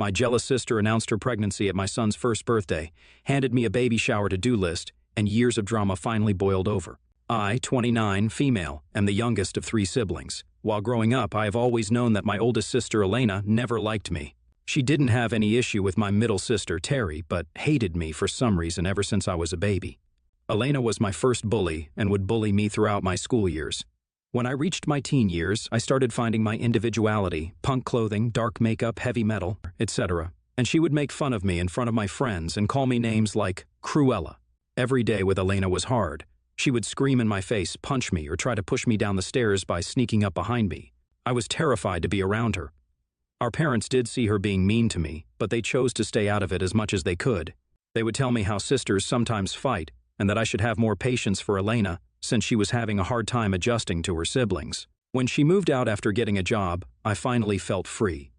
My jealous sister announced her pregnancy at my son's first birthday, handed me a baby shower to-do list, and years of drama finally boiled over. I, 29, female, am the youngest of 3 siblings. While growing up, I have always known that my oldest sister, Elena, never liked me. She didn't have any issue with my middle sister, Terry, but hated me for some reason ever since I was a baby. Elena was my first bully and would bully me throughout my school years. When I reached my teen years, I started finding my individuality, punk clothing, dark makeup, heavy metal, etc. And she would make fun of me in front of my friends and call me names like Cruella. Every day with Elena was hard. She would scream in my face, punch me, or try to push me down the stairs by sneaking up behind me. I was terrified to be around her. Our parents did see her being mean to me, but they chose to stay out of it as much as they could. They would tell me how sisters sometimes fight, and that I should have more patience for Elena, since she was having a hard time adjusting to her siblings. When she moved out after getting a job, I finally felt free.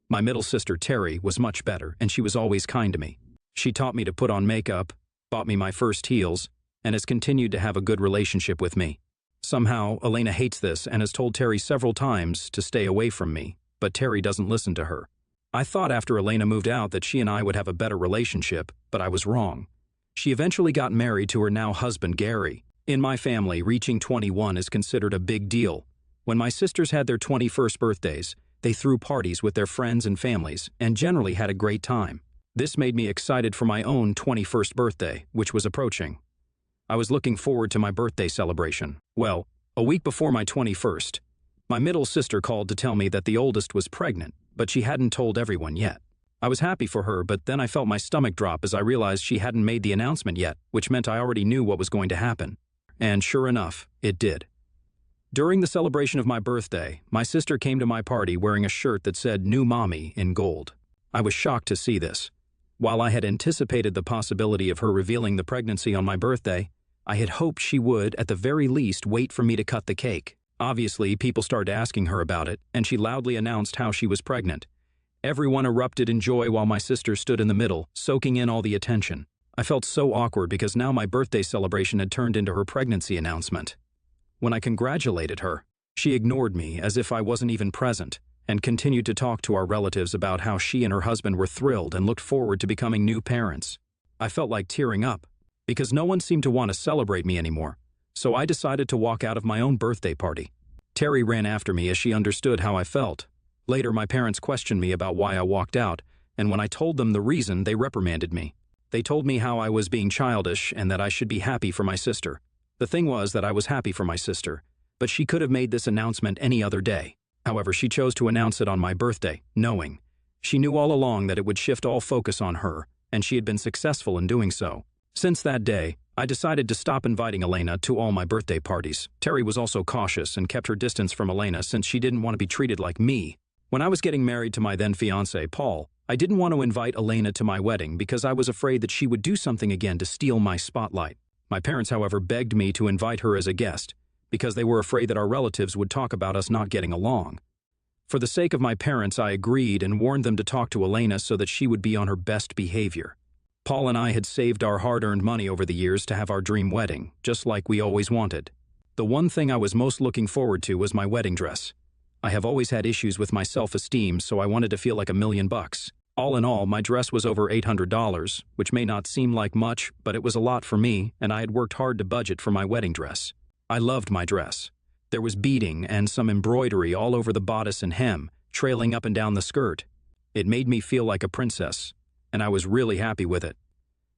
My middle sister, Terry, was much better, and she was always kind to me. She taught me to put on makeup, bought me my first heels, and has continued to have a good relationship with me. Somehow, Elena hates this and has told Terry several times to stay away from me, but Terry doesn't listen to her. I thought after Elena moved out that she and I would have a better relationship, but I was wrong. She eventually got married to her now husband, Gary. In my family, reaching 21 is considered a big deal. When my sisters had their 21st birthdays, they threw parties with their friends and families and generally had a great time. This made me excited for my own 21st birthday, which was approaching. I was looking forward to my birthday celebration. Well, a week before my 21st, my middle sister called to tell me that the oldest was pregnant, but she hadn't told everyone yet. I was happy for her, but then I felt my stomach drop as I realized she hadn't made the announcement yet, which meant I already knew what was going to happen. And sure enough, it did. During the celebration of my birthday, my sister came to my party wearing a shirt that said "New Mommy" in gold. I was shocked to see this. While I had anticipated the possibility of her revealing the pregnancy on my birthday, I had hoped she would, at the very least, wait for me to cut the cake. Obviously, people started asking her about it, and she loudly announced how she was pregnant. Everyone erupted in joy while my sister stood in the middle, soaking in all the attention. I felt so awkward because now my birthday celebration had turned into her pregnancy announcement. When I congratulated her, she ignored me as if I wasn't even present, and continued to talk to our relatives about how she and her husband were thrilled and looked forward to becoming new parents. I felt like tearing up, because no one seemed to want to celebrate me anymore, so I decided to walk out of my own birthday party. Terry ran after me as she understood how I felt. Later, my parents questioned me about why I walked out, and when I told them the reason, they reprimanded me. They told me how I was being childish and that I should be happy for my sister. The thing was that I was happy for my sister, but she could have made this announcement any other day. However, she chose to announce it on my birthday, knowing. She knew all along that it would shift all focus on her, and she had been successful in doing so. Since that day, I decided to stop inviting Elena to all my birthday parties. Terry was also cautious and kept her distance from Elena since she didn't want to be treated like me. When I was getting married to my then-fiancé, Paul, I didn't want to invite Elena to my wedding because I was afraid that she would do something again to steal my spotlight. My parents, however, begged me to invite her as a guest because they were afraid that our relatives would talk about us not getting along. For the sake of my parents, I agreed and warned them to talk to Elena so that she would be on her best behavior. Paul and I had saved our hard-earned money over the years to have our dream wedding, just like we always wanted. The one thing I was most looking forward to was my wedding dress. I have always had issues with my self-esteem, so I wanted to feel like $1,000,000. All in all, my dress was over $800, which may not seem like much, but it was a lot for me, and I had worked hard to budget for my wedding dress. I loved my dress. There was beading and some embroidery all over the bodice and hem, trailing up and down the skirt. It made me feel like a princess, and I was really happy with it.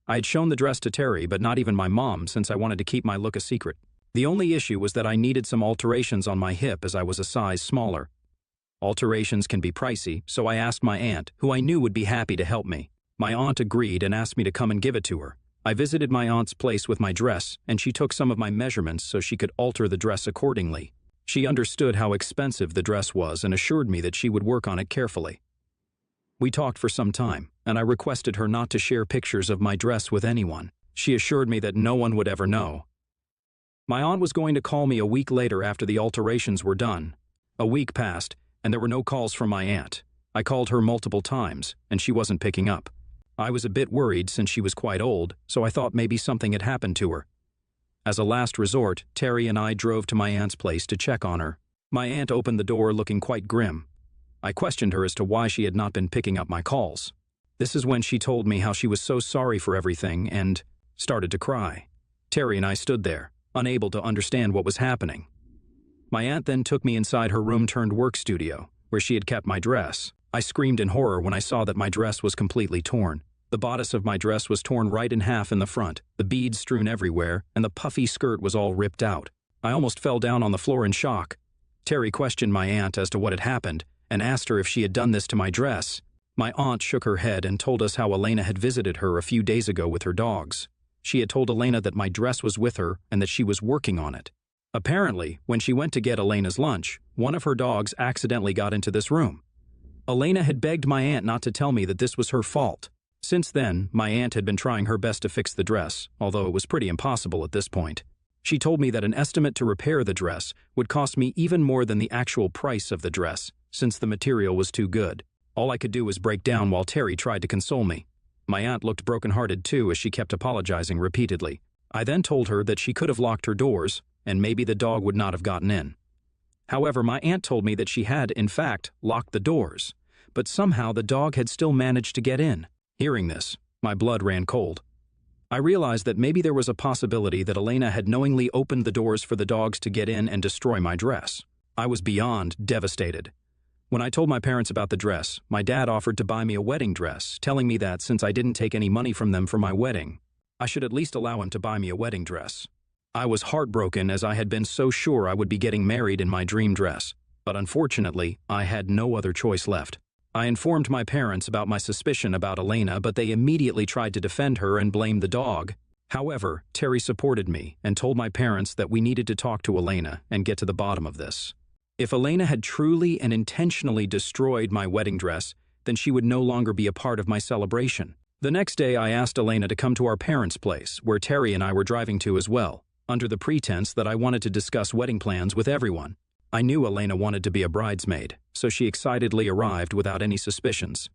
I had shown the dress to Terry, but not even my mom, since I wanted to keep my look a secret. The only issue was that I needed some alterations on my hip as I was a size smaller. Alterations can be pricey, so I asked my aunt, who I knew would be happy to help me. My aunt agreed and asked me to come and give it to her. I visited my aunt's place with my dress, and she took some of my measurements so she could alter the dress accordingly. She understood how expensive the dress was and assured me that she would work on it carefully. We talked for some time, and I requested her not to share pictures of my dress with anyone. She assured me that no one would ever know. My aunt was going to call me a week later after the alterations were done. A week passed, and there were no calls from my aunt. I called her multiple times, and she wasn't picking up. I was a bit worried since she was quite old, so I thought maybe something had happened to her. As a last resort, Terry and I drove to my aunt's place to check on her. My aunt opened the door looking quite grim. I questioned her as to why she had not been picking up my calls. This is when she told me how she was so sorry for everything and started to cry. Terry and I stood there, unable to understand what was happening. My aunt then took me inside her room-turned-work studio, where she had kept my dress. I screamed in horror when I saw that my dress was completely torn. The bodice of my dress was torn right in half in the front, the beads strewn everywhere, and the puffy skirt was all ripped out. I almost fell down on the floor in shock. Terry questioned my aunt as to what had happened, and asked her if she had done this to my dress. My aunt shook her head and told us how Elena had visited her a few days ago with her dogs. She had told Elena that my dress was with her and that she was working on it. Apparently, when she went to get Elena's lunch, one of her dogs accidentally got into this room. Elena had begged my aunt not to tell me that this was her fault. Since then, my aunt had been trying her best to fix the dress, although it was pretty impossible at this point. She told me that an estimate to repair the dress would cost me even more than the actual price of the dress, since the material was too good. All I could do was break down while Terry tried to console me. My aunt looked brokenhearted too as she kept apologizing repeatedly. I then told her that she could have locked her doors, and maybe the dog would not have gotten in. However, my aunt told me that she had, in fact, locked the doors, but somehow the dog had still managed to get in. Hearing this, my blood ran cold. I realized that maybe there was a possibility that Elena had knowingly opened the doors for the dogs to get in and destroy my dress. I was beyond devastated. When I told my parents about the dress, my dad offered to buy me a wedding dress, telling me that since I didn't take any money from them for my wedding, I should at least allow him to buy me a wedding dress. I was heartbroken as I had been so sure I would be getting married in my dream dress, but unfortunately, I had no other choice left. I informed my parents about my suspicion about Elena, but they immediately tried to defend her and blame the dog. However, Terry supported me and told my parents that we needed to talk to Elena and get to the bottom of this. If Elena had truly and intentionally destroyed my wedding dress, then she would no longer be a part of my celebration. The next day, I asked Elena to come to our parents' place, where Terry and I were driving to as well, under the pretense that I wanted to discuss wedding plans with everyone. I knew Elena wanted to be a bridesmaid, so she excitedly arrived without any suspicions.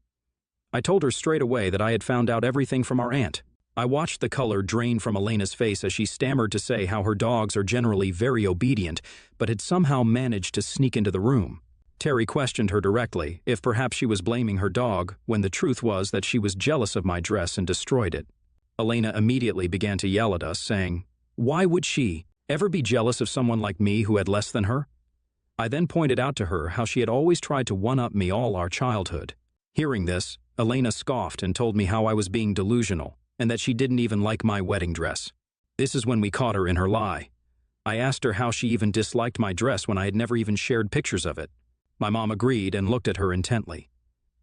I told her straight away that I had found out everything from our aunt. I watched the color drain from Elena's face as she stammered to say how her dogs are generally very obedient, but had somehow managed to sneak into the room. Terry questioned her directly if perhaps she was blaming her dog, when the truth was that she was jealous of my dress and destroyed it. Elena immediately began to yell at us, saying, "Why would she ever be jealous of someone like me who had less than her?" I then pointed out to her how she had always tried to one-up me all our childhood. Hearing this, Elena scoffed and told me how I was being delusional, and that she didn't even like my wedding dress. This is when we caught her in her lie. I asked her how she even disliked my dress when I had never even shared pictures of it. My mom agreed and looked at her intently.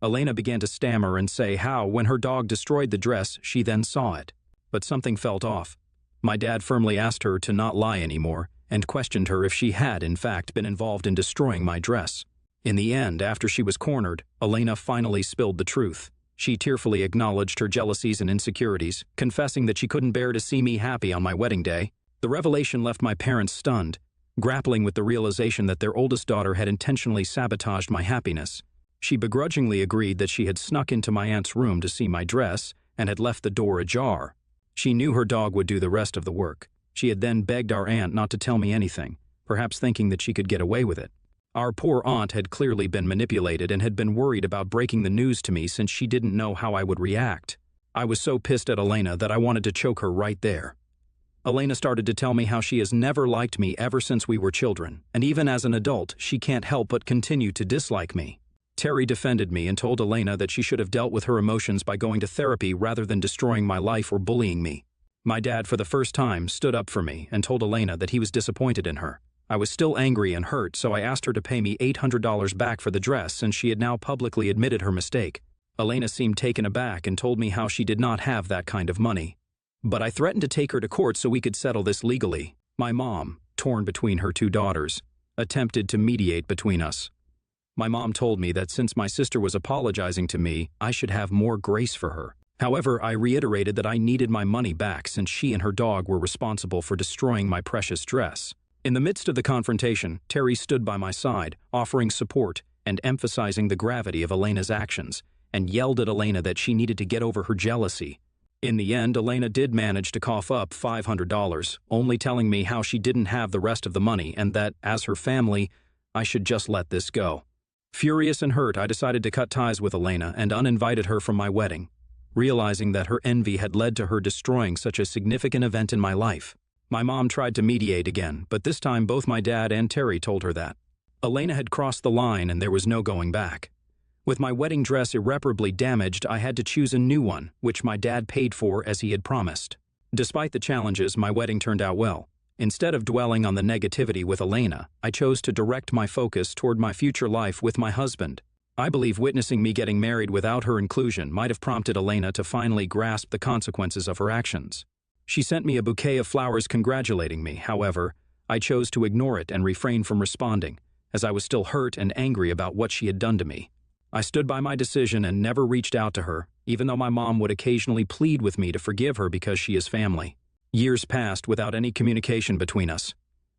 Elena began to stammer and say how, when her dog destroyed the dress, she then saw it. But something felt off. My dad firmly asked her to not lie anymore, and questioned her if she had, in fact, been involved in destroying my dress. In the end, after she was cornered, Elena finally spilled the truth. She tearfully acknowledged her jealousies and insecurities, confessing that she couldn't bear to see me happy on my wedding day. The revelation left my parents stunned, grappling with the realization that their oldest daughter had intentionally sabotaged my happiness. She begrudgingly agreed that she had snuck into my aunt's room to see my dress and had left the door ajar. She knew her dog would do the rest of the work. She had then begged our aunt not to tell me anything, perhaps thinking that she could get away with it. Our poor aunt had clearly been manipulated and had been worried about breaking the news to me since she didn't know how I would react. I was so pissed at Elena that I wanted to choke her right there. Elena started to tell me how she has never liked me ever since we were children, and even as an adult, she can't help but continue to dislike me. Terry defended me and told Elena that she should have dealt with her emotions by going to therapy rather than destroying my life or bullying me. My dad, for the first time, stood up for me and told Elena that he was disappointed in her. I was still angry and hurt, so I asked her to pay me $800 back for the dress since she had now publicly admitted her mistake. Elena seemed taken aback and told me how she did not have that kind of money. But I threatened to take her to court so we could settle this legally. My mom, torn between her two daughters, attempted to mediate between us. My mom told me that since my sister was apologizing to me, I should have more grace for her. However, I reiterated that I needed my money back since she and her dog were responsible for destroying my precious dress. In the midst of the confrontation, Terry stood by my side, offering support and emphasizing the gravity of Elena's actions, and yelled at Elena that she needed to get over her jealousy. In the end, Elena did manage to cough up $500, only telling me how she didn't have the rest of the money and that, as her family, I should just let this go. Furious and hurt, I decided to cut ties with Elena and uninvited her from my wedding, realizing that her envy had led to her destroying such a significant event in my life. My mom tried to mediate again, but this time both my dad and Terry told her that Elena had crossed the line and there was no going back. With my wedding dress irreparably damaged, I had to choose a new one, which my dad paid for as he had promised. Despite the challenges, my wedding turned out well. Instead of dwelling on the negativity with Elena, I chose to direct my focus toward my future life with my husband. I believe witnessing me getting married without her inclusion might have prompted Elena to finally grasp the consequences of her actions. She sent me a bouquet of flowers congratulating me. However, I chose to ignore it and refrain from responding, as I was still hurt and angry about what she had done to me. I stood by my decision and never reached out to her, even though my mom would occasionally plead with me to forgive her because she is family. Years passed without any communication between us.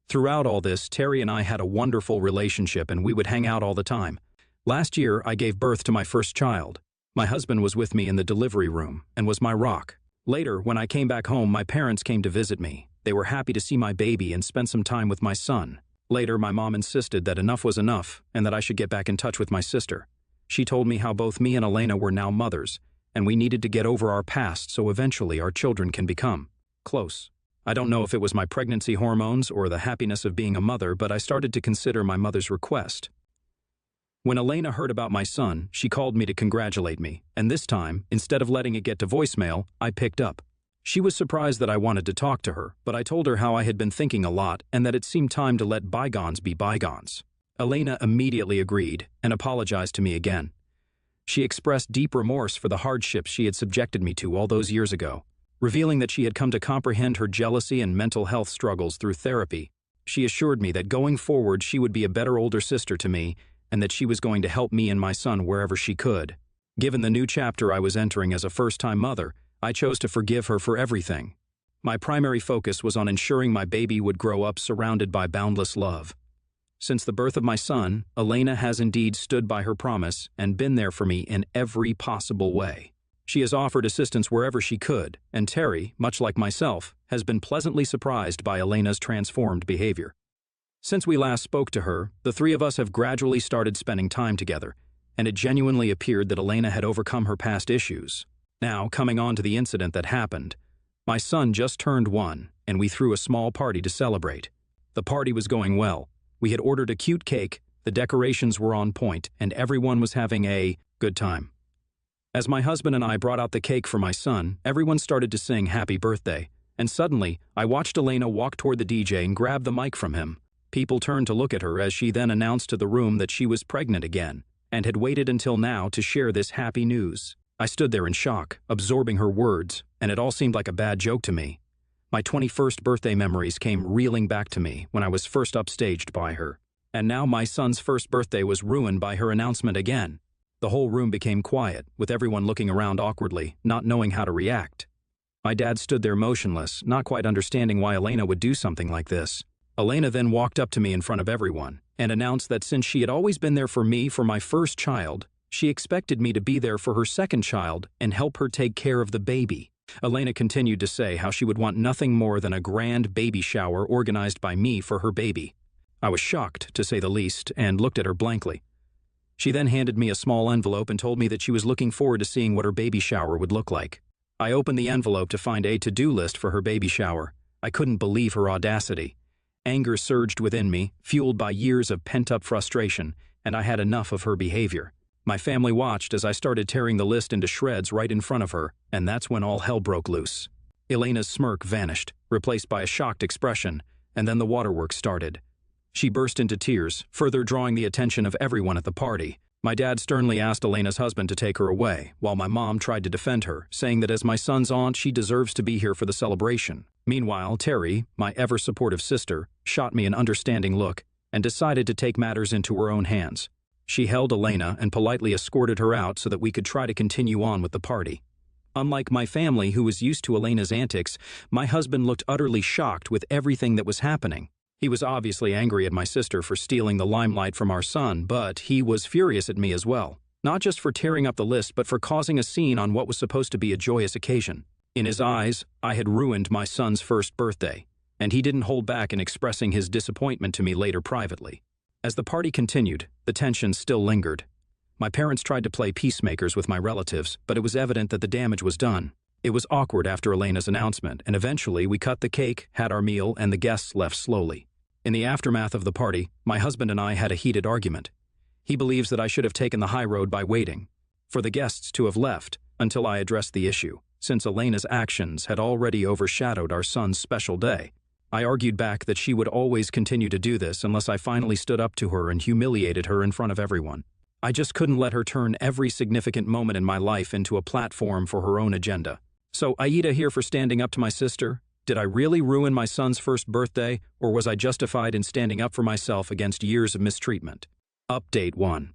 Throughout all this, Terry and I had a wonderful relationship and we would hang out all the time. Last year, I gave birth to my first child. My husband was with me in the delivery room and was my rock. Later, when I came back home, my parents came to visit me. They were happy to see my baby and spend some time with my son. Later, my mom insisted that enough was enough and that I should get back in touch with my sister. She told me how both me and Elena were now mothers, and we needed to get over our past so eventually our children can become close. I don't know if it was my pregnancy hormones or the happiness of being a mother, but I started to consider my mother's request. When Elena heard about my son, she called me to congratulate me, and this time, instead of letting it get to voicemail, I picked up. She was surprised that I wanted to talk to her, but I told her how I had been thinking a lot and that it seemed time to let bygones be bygones. Elena immediately agreed and apologized to me again. She expressed deep remorse for the hardships she had subjected me to all those years ago. Revealing that she had come to comprehend her jealousy and mental health struggles through therapy, she assured me that going forward she would be a better older sister to me and that she was going to help me and my son wherever she could. Given the new chapter I was entering as a first-time mother, I chose to forgive her for everything. My primary focus was on ensuring my baby would grow up surrounded by boundless love. Since the birth of my son, Elena has indeed stood by her promise and been there for me in every possible way. She has offered assistance wherever she could, and Terry, much like myself, has been pleasantly surprised by Elena's transformed behavior. Since we last spoke to her, the three of us have gradually started spending time together, and it genuinely appeared that Elena had overcome her past issues. Now, coming on to the incident that happened, my son just turned 1, and we threw a small party to celebrate. The party was going well. We had ordered a cute cake, the decorations were on point, and everyone was having a good time. As my husband and I brought out the cake for my son, everyone started to sing happy birthday, and suddenly, I watched Elena walk toward the DJ and grab the mic from him. People turned to look at her as she then announced to the room that she was pregnant again, and had waited until now to share this happy news. I stood there in shock, absorbing her words, and it all seemed like a bad joke to me. My 21st birthday memories came reeling back to me when I was first upstaged by her, and now my son's first birthday was ruined by her announcement again. The whole room became quiet, with everyone looking around awkwardly, not knowing how to react. My dad stood there motionless, not quite understanding why Elena would do something like this. Elena then walked up to me in front of everyone and announced that since she had always been there for me for my first child, she expected me to be there for her second child and help her take care of the baby. Elena continued to say how she would want nothing more than a grand baby shower organized by me for her baby. I was shocked, to say the least, and looked at her blankly. She then handed me a small envelope and told me that she was looking forward to seeing what her baby shower would look like. I opened the envelope to find a to-do list for her baby shower. I couldn't believe her audacity. Anger surged within me, fueled by years of pent-up frustration, and I had enough of her behavior. My family watched as I started tearing the list into shreds right in front of her, and that's when all hell broke loose. Elena's smirk vanished, replaced by a shocked expression, and then the waterworks started. She burst into tears, further drawing the attention of everyone at the party. My dad sternly asked Elena's husband to take her away, while my mom tried to defend her, saying that as my son's aunt, she deserves to be here for the celebration. Meanwhile, Terry, my ever-supportive sister, shot me an understanding look and decided to take matters into her own hands. She held Elena and politely escorted her out so that we could try to continue on with the party. Unlike my family, who was used to Elena's antics, my husband looked utterly shocked with everything that was happening. He was obviously angry at my sister for stealing the limelight from our son, but he was furious at me as well. Not just for tearing up the list, but for causing a scene on what was supposed to be a joyous occasion. In his eyes, I had ruined my son's first birthday, and he didn't hold back in expressing his disappointment to me later privately. As the party continued, the tension still lingered. My parents tried to play peacemakers with my relatives, but it was evident that the damage was done. It was awkward after Elena's announcement, and eventually we cut the cake, had our meal, and the guests left slowly. In the aftermath of the party, my husband and I had a heated argument. He believes that I should have taken the high road by waiting for the guests to have left until I addressed the issue, since Elena's actions had already overshadowed our son's special day. I argued back that she would always continue to do this unless I finally stood up to her and humiliated her in front of everyone. I just couldn't let her turn every significant moment in my life into a platform for her own agenda. So, Aida here for standing up to my sister? Did I really ruin my son's first birthday, or was I justified in standing up for myself against years of mistreatment? Update 1.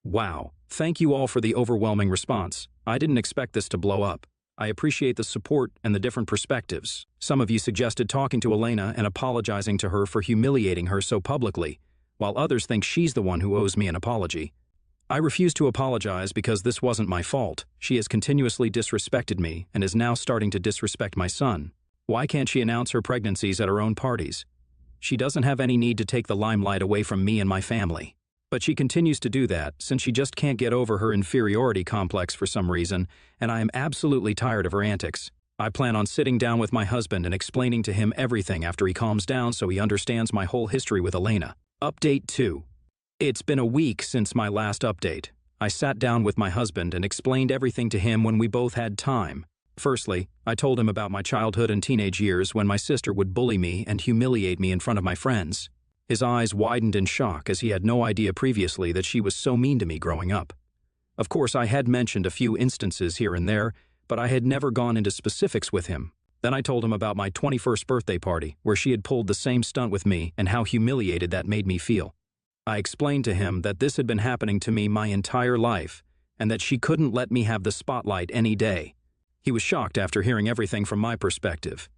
Wow, thank you all for the overwhelming response. I didn't expect this to blow up. I appreciate the support and the different perspectives. Some of you suggested talking to Elena and apologizing to her for humiliating her so publicly, while others think she's the one who owes me an apology. I refuse to apologize because this wasn't my fault. She has continuously disrespected me and is now starting to disrespect my son. Why can't she announce her pregnancies at her own parties? She doesn't have any need to take the limelight away from me and my family. But she continues to do that since she just can't get over her inferiority complex for some reason, and I am absolutely tired of her antics. I plan on sitting down with my husband and explaining to him everything after he calms down so he understands my whole history with Elena. Update 2. It's been a week since my last update. I sat down with my husband and explained everything to him when we both had time. Firstly, I told him about my childhood and teenage years when my sister would bully me and humiliate me in front of my friends. His eyes widened in shock as he had no idea previously that she was so mean to me growing up. Of course, I had mentioned a few instances here and there, but I had never gone into specifics with him. Then I told him about my 21st birthday party, where she had pulled the same stunt with me and how humiliated that made me feel. I explained to him that this had been happening to me my entire life, and that she couldn't let me have the spotlight any day. He was shocked after hearing everything from my perspective.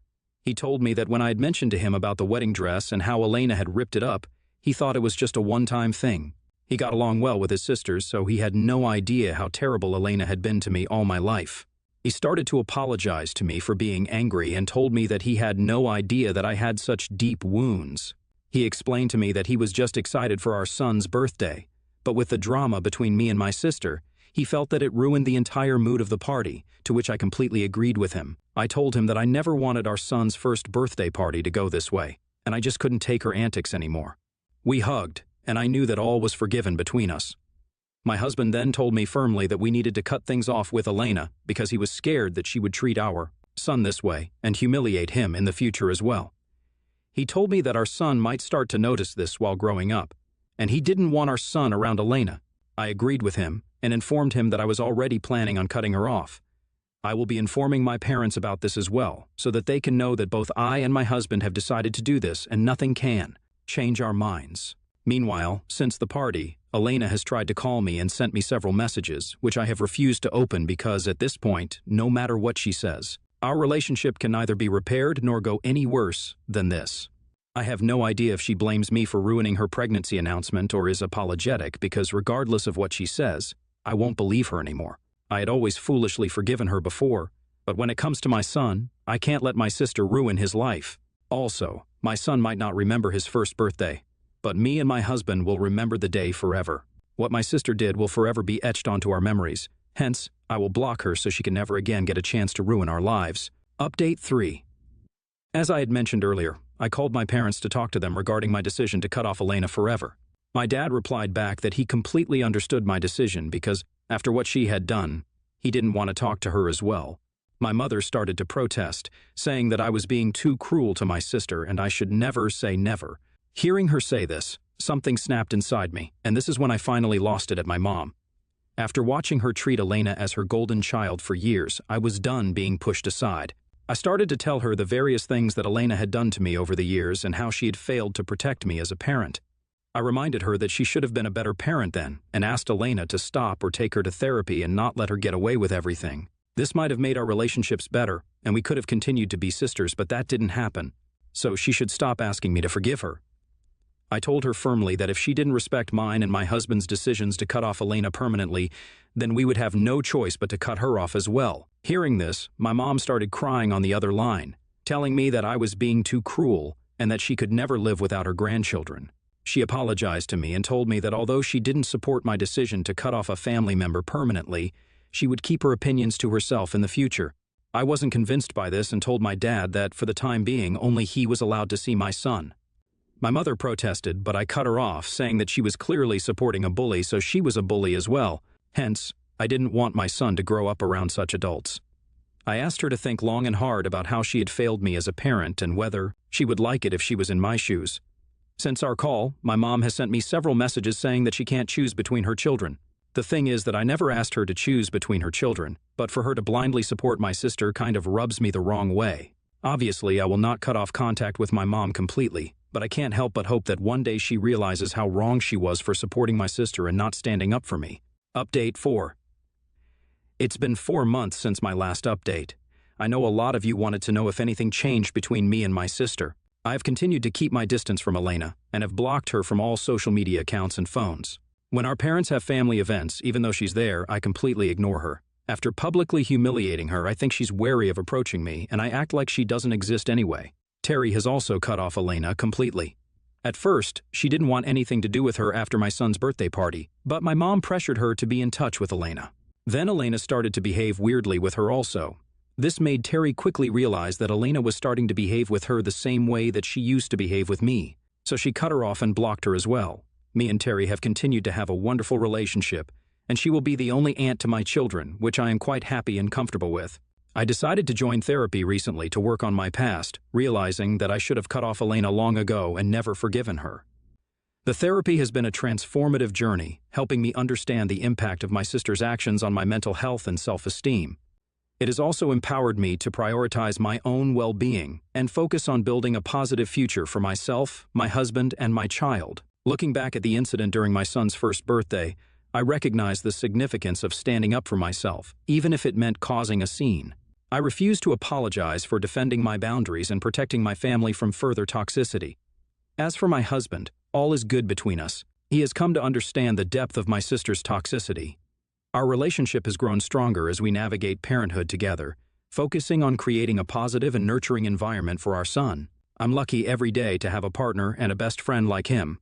He told me that when I had mentioned to him about the wedding dress and how Elena had ripped it up, he thought it was just a one-time thing. He got along well with his sisters, so he had no idea how terrible Elena had been to me all my life. He started to apologize to me for being angry and told me that he had no idea that I had such deep wounds. He explained to me that he was just excited for our son's birthday, but with the drama between me and my sister, he felt that it ruined the entire mood of the party, to which I completely agreed with him. I told him that I never wanted our son's first birthday party to go this way, and I just couldn't take her antics anymore. We hugged, and I knew that all was forgiven between us. My husband then told me firmly that we needed to cut things off with Elena because he was scared that she would treat our son this way and humiliate him in the future as well. He told me that our son might start to notice this while growing up, and he didn't want our son around Elena. I agreed with him and informed him that I was already planning on cutting her off. I will be informing my parents about this as well, so that they can know that both I and my husband have decided to do this and nothing can change our minds. Meanwhile, since the party, Elena has tried to call me and sent me several messages, which I have refused to open because at this point, no matter what she says, our relationship can neither be repaired nor go any worse than this. I have no idea if she blames me for ruining her pregnancy announcement or is apologetic because regardless of what she says, I won't believe her anymore. I had always foolishly forgiven her before, but when it comes to my son, I can't let my sister ruin his life. Also, my son might not remember his first birthday, but me and my husband will remember the day forever. What my sister did will forever be etched onto our memories. Hence, I will block her so she can never again get a chance to ruin our lives. Update 3. As I had mentioned earlier, I called my parents to talk to them regarding my decision to cut off Elena forever. My dad replied back that he completely understood my decision because, after what she had done, he didn't want to talk to her as well. My mother started to protest, saying that I was being too cruel to my sister and I should never say never. Hearing her say this, something snapped inside me, and this is when I finally lost it at my mom. After watching her treat Elena as her golden child for years, I was done being pushed aside. I started to tell her the various things that Elena had done to me over the years and how she had failed to protect me as a parent. I reminded her that she should have been a better parent then, and asked Elena to stop or take her to therapy and not let her get away with everything. This might have made our relationships better, and we could have continued to be sisters, but that didn't happen. So she should stop asking me to forgive her. I told her firmly that if she didn't respect mine and my husband's decisions to cut off Elena permanently, then we would have no choice but to cut her off as well. Hearing this, my mom started crying on the other line, telling me that I was being too cruel and that she could never live without her grandchildren. She apologized to me and told me that although she didn't support my decision to cut off a family member permanently, she would keep her opinions to herself in the future. I wasn't convinced by this and told my dad that, for the time being, only he was allowed to see my son. My mother protested, but I cut her off, saying that she was clearly supporting a bully, so she was a bully as well. Hence, I didn't want my son to grow up around such adults. I asked her to think long and hard about how she had failed me as a parent and whether she would like it if she was in my shoes. Since our call, my mom has sent me several messages saying that she can't choose between her children. The thing is that I never asked her to choose between her children, but for her to blindly support my sister kind of rubs me the wrong way. Obviously, I will not cut off contact with my mom completely, but I can't help but hope that one day she realizes how wrong she was for supporting my sister and not standing up for me. Update 4. It's been 4 months since my last update. I know a lot of you wanted to know if anything changed between me and my sister. I have continued to keep my distance from Elena and have blocked her from all social media accounts and phones. When our parents have family events, even though she's there, I completely ignore her. After publicly humiliating her, I think she's wary of approaching me, and I act like she doesn't exist anyway. Terry has also cut off Elena completely. At first, she didn't want anything to do with her after my son's birthday party, but my mom pressured her to be in touch with Elena. Then Elena started to behave weirdly with her also. This made Terry quickly realize that Elena was starting to behave with her the same way that she used to behave with me, so she cut her off and blocked her as well. Me and Terry have continued to have a wonderful relationship, and she will be the only aunt to my children, which I am quite happy and comfortable with. I decided to join therapy recently to work on my past, realizing that I should have cut off Elena long ago and never forgiven her. The therapy has been a transformative journey, helping me understand the impact of my sister's actions on my mental health and self-esteem. It has also empowered me to prioritize my own well-being and focus on building a positive future for myself, my husband, and my child. Looking back at the incident during my son's first birthday, I recognize the significance of standing up for myself, even if it meant causing a scene. I refuse to apologize for defending my boundaries and protecting my family from further toxicity. As for my husband, all is good between us. He has come to understand the depth of my sister's toxicity. Our relationship has grown stronger as we navigate parenthood together, focusing on creating a positive and nurturing environment for our son. I'm lucky every day to have a partner and a best friend like him.